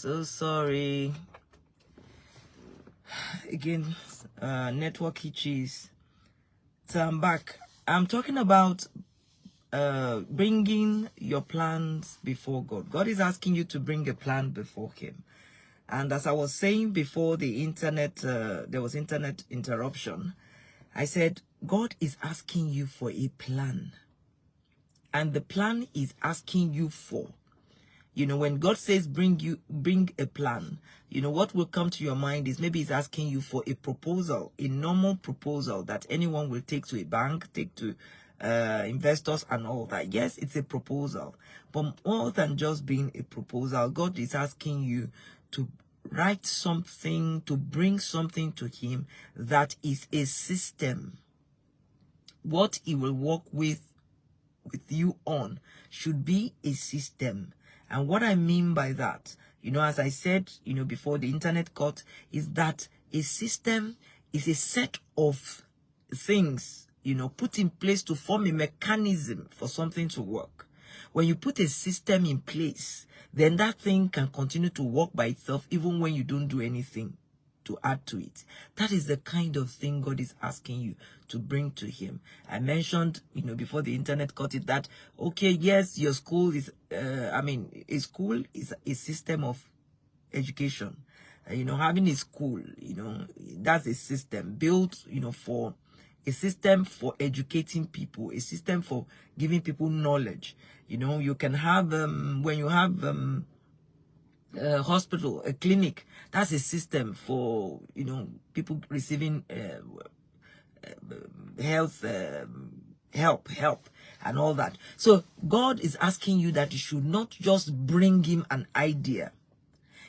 So sorry. Again, network hitches. So I'm back. I'm talking about bringing your plans before God. God is asking you to bring a plan before Him. And as I was saying before the internet, there was internet interruption. I said, God is asking you for a plan. And the plan is asking you for. You know, when God says bring a plan, you know, what will come to your mind is maybe He's asking you for a proposal, a normal proposal that anyone will take to a bank, take to investors and all that. Yes, it's a proposal. But more than just being a proposal, God is asking you to write something, to bring something to Him that is a system. What He will work with you on should be a system. And what I mean by that, you know, as I said, you know, before the internet cut, is that a system is a set of things, you know, put in place to form a mechanism for something to work. When you put a system in place, then that thing can continue to work by itself even when you don't do anything to add to it. That is the kind of thing God is asking you to bring to Him. I mentioned, you know, before the internet cut it, that, okay, yes, your school is, a school is a system of education. You know, having a school, you know, that's a system built, you know, for a system for educating people, a system for giving people knowledge. You know, you can have, when you have, a hospital, a clinic, that's a system for, you know, people receiving health help and all that. So God is asking you that you should not just bring Him an idea,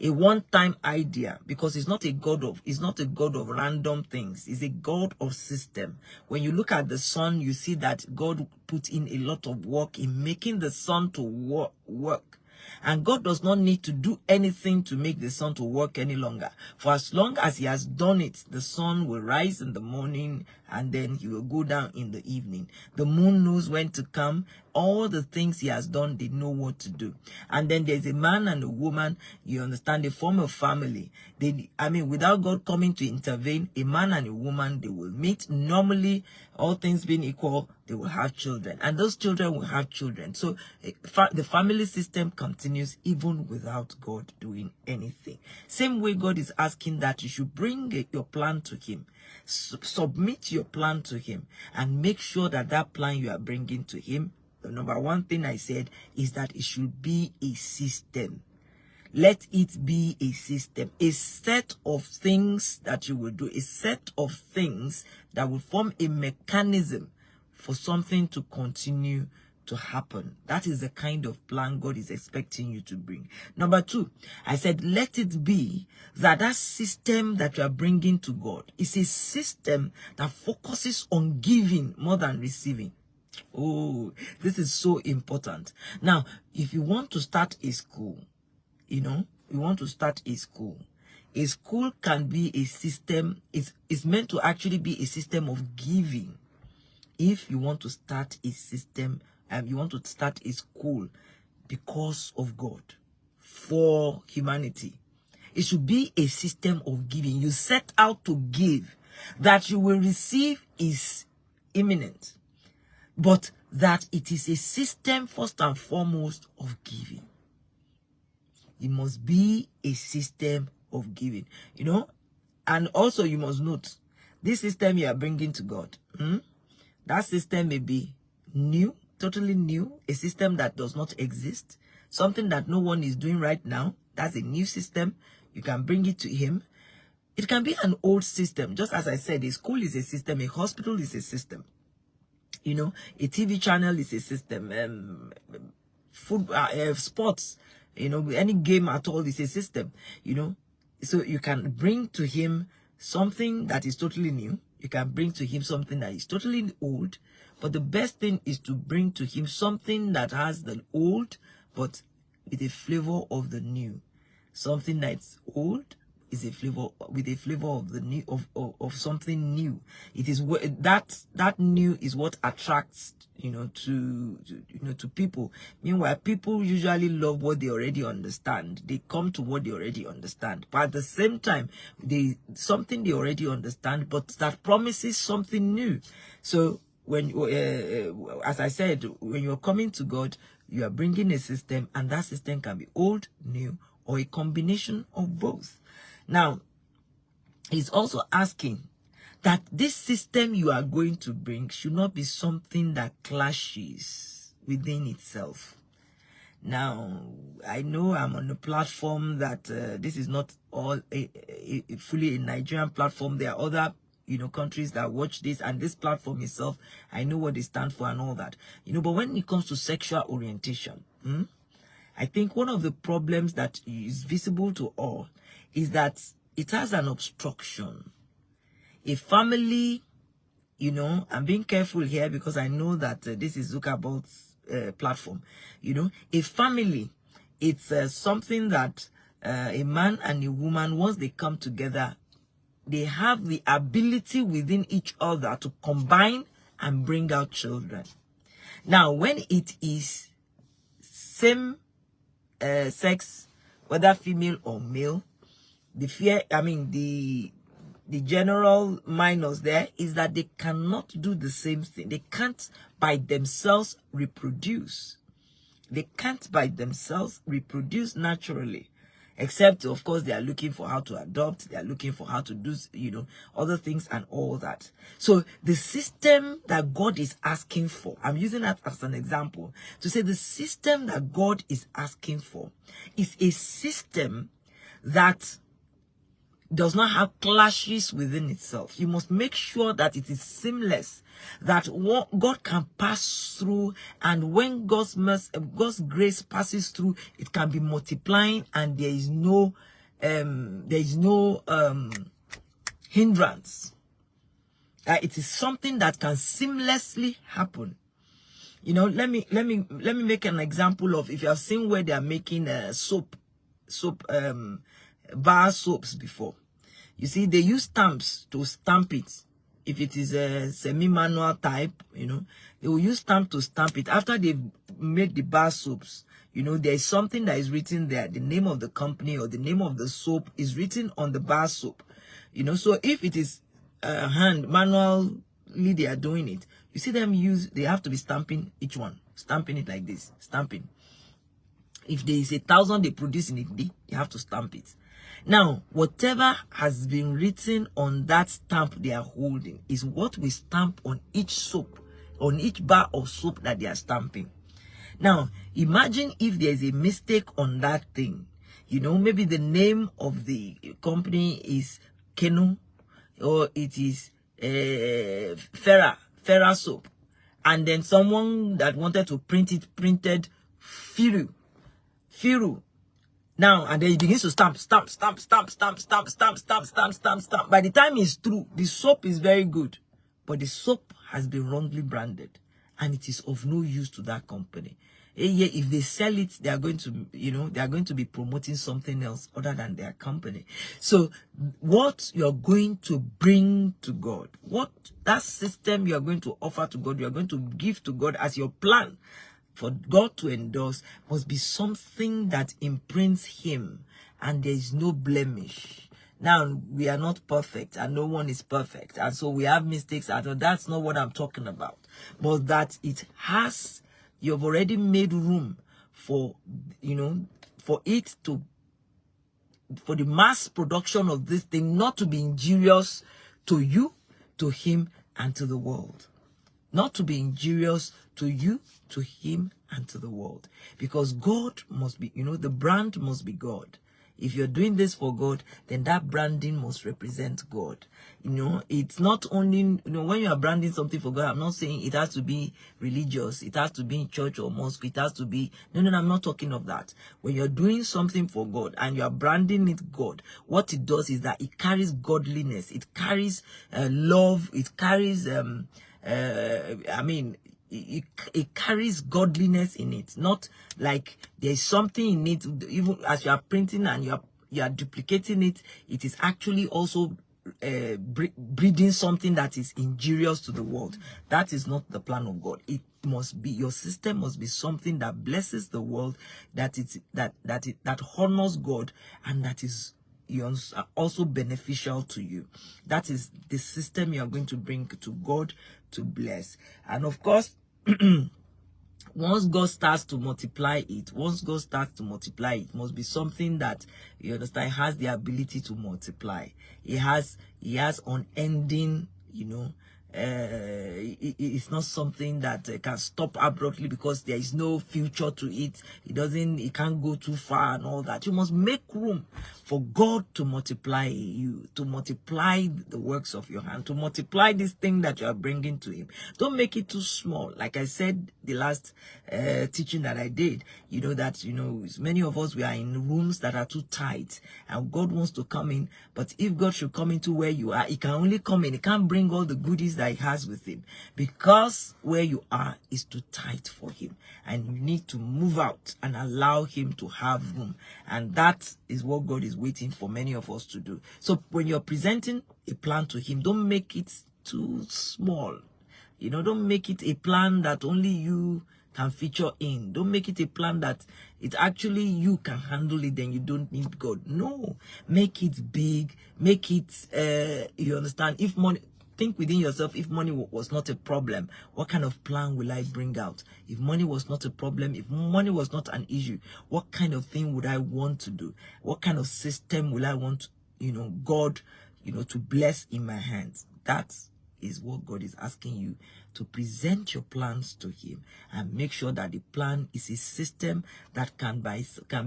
a one-time idea, because it's not a God of random things. It's a God of system. When you look at the sun, you see that God put in a lot of work in making the sun to work. And God does not need to do anything to make the sun to work any longer. For as long as He has done it, the sun will rise in the morning and then He will go down in the evening. The moon knows when to come. All the things He has done, they know what to do. And then there's a man and a woman, you understand, they form a family. Without God coming to intervene, a man and a woman, they will meet. Normally, all things being equal, they will have children. And those children will have children. So the family system continues even without God doing anything. Same way God is asking that you should bring your plan to Him. Submit your plan to Him and make sure that that plan you are bringing to Him, the number one thing I said is that it should be a system. Let it be a system, a set of things that you will do, a set of things that will form a mechanism for something to continue to happen. That is the kind of plan God is expecting you to bring. Number two, I said, let it be that that system that you are bringing to God is a system that focuses on giving more than receiving. Oh, this is so important. Now, if you want to start a school, you know, you want to start a school can be a system. It's meant to actually be a system of giving. If you want to start a system, you want to start a school because of God, for humanity, it should be a system of giving. You set out to give. That you will receive is imminent, but that it is a system first and foremost of giving. It must be a system of giving, you know. And also you must note, this system you are bringing to God, that system may be new, totally new, a system that does not exist, something that no one is doing right now. That's a new system. You can bring it to Him. It can be an old system. Just as I said, a school is a system, a hospital is a system. You know, a TV channel is a system. Sports, you know, any game at all is a system, you know. So you can bring to Him something that is totally new. You can bring to Him something that is totally old. But the best thing is to bring to Him something that has the old, but with a flavor of the new. Something that's old, is a flavor with a flavor of the new of something new. It is that new is what attracts, you know, to people. Meanwhile, people usually love what they already understand. They come to what they already understand. But at the same time, something they already understand, but that promises something new. So when as I said, when you're coming to God, you are bringing a system, and that system can be old, new, or a combination of both. Now, he's also asking that this system you are going to bring should not be something that clashes within itself. Now, I know I'm on a platform that this is not all fully a Nigerian platform. There are other, you know, countries that watch this, and this platform itself, I know what they stand for and all that, you know. But when it comes to sexual orientation, I think one of the problems that is visible to all is that it has an obstruction. A family, you know, I'm being careful here because I know that this is Zuckerberg's platform. You know, a family, it's something that a man and a woman, once they come together, they have the ability within each other to combine and bring out children. Now, when it is same sex, whether female or male, the general minus there is that they cannot do the same thing. They can't by themselves reproduce. They can't by themselves reproduce naturally. Except, of course, they are looking for how to adopt. They are looking for how to do, you know, other things and all that. So the system that God is asking for, I'm using that as an example to say the system that God is asking for is a system that does not have clashes within itself. You must make sure that it is seamless, that God can pass through, and when God's grace passes through, it can be multiplying, and there is no hindrance. It is something that can seamlessly happen. You know, let me make an example of, if you have seen where they are making bar soaps before. You see, they use stamps to stamp it. If it is a semi-manual type, you know, they will use stamp to stamp it. After they make the bar soaps, you know, there is something that is written there. The name of the company or the name of the soap is written on the bar soap. You know, so if it is manually they are doing it, you see them they have to be stamping each one. Stamping it like this. Stamping. If there is 1,000 they produce in a day, you have to stamp it. Now, whatever has been written on that stamp they are holding is what we stamp on each soap, on each bar of soap that they are stamping. Now, imagine if there is a mistake on that thing. You know, maybe the name of the company is Kenu, or it is Ferra soap. And then someone that wanted to print it printed Firu. Now, and then he begins to stamp. By the time it's through, the soap is very good, but the soap has been wrongly branded, and it is of no use to that company. If they sell it, they are going to, you know, they are going to be promoting something else other than their company. So what you're going to bring to God, what that system you are going to offer to God, you are going to give to God as your plan for God to endorse, must be something that imprints him and there is no blemish. Now, we are not perfect and no one is perfect, and so we have mistakes. That's not what I'm talking about. But that it has, you've already made room for, you know, for the mass production of this thing not to be injurious to you, to him, and to the world. Not to be injurious to you, to him, and to the world. Because God must be, you know, the brand must be God. If you're doing this for God, then that branding must represent God. You know, it's not only, you know, when you are branding something for God, I'm not saying it has to be religious. It has to be in church or mosque. It has to be, no, I'm not talking of that. When you're doing something for God and you are branding it God, what it does is that it carries godliness. It carries love. It carries, it carries godliness in it. Not like there's something in it, even as you are printing and you are you are duplicating it, it is actually also breeding something that is injurious to the world. That is not the plan of God. It must be, your system must be something that blesses the world, that honors God, and that is also beneficial to you. That is the system you are going to bring to God to bless. And of course, once God starts to multiply it, it must be something that, you understand, has the ability to multiply. It has unending, it's not something that can stop abruptly because there is no future to it. It can't go too far and all that. You must make room for God to multiply you, to multiply the works of your hand, to multiply this thing that you are bringing to him. Don't make it too small. Like I said, the last teaching that I did, many of us, we are in rooms that are too tight, and God wants to come in. But if God should come into where you are, he can only come in. He can't bring all the goodies that he has with him, because where you are is too tight for him, and you need to move out and allow him to have room. And that is what God is waiting for many of us to do. So when you're presenting a plan to him, don't make it too small. Don't make it a plan that only you can feature in. Don't make it a plan that it actually you can handle it, then you don't need God. No, make it big. Make it, you understand, if money, think within yourself, if money was not a problem, what kind of plan will I bring out? If money was not a problem, if money was not an issue, what kind of thing would I want to do? What kind of system will I want, God, to bless in my hands? That is what God is asking you, to present your plans to him, and make sure that the plan is a system that can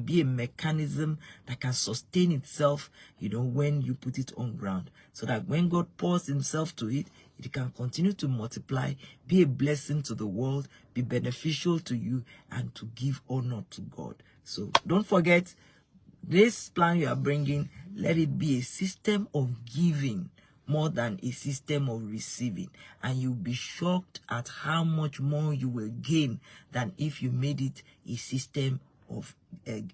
be a mechanism that can sustain itself, when you put it on ground, so that when God pours himself to it, it can continue to multiply, be a blessing to the world, be beneficial to you, and to give honor to God. So don't forget, this plan you are bringing, let it be a system of giving more than a system of receiving, and you'll be shocked at how much more you will gain than if you made it a system of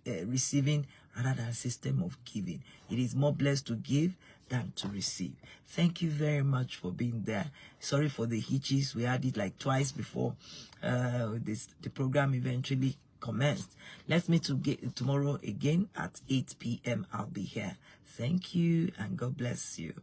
receiving rather than a system of giving. It is more blessed to give than to receive. Thank you very much for being there. Sorry for the hitches. We had it like twice before the program eventually commenced. Let's meet tomorrow again at 8 p.m. I'll be here. Thank you, and God bless you.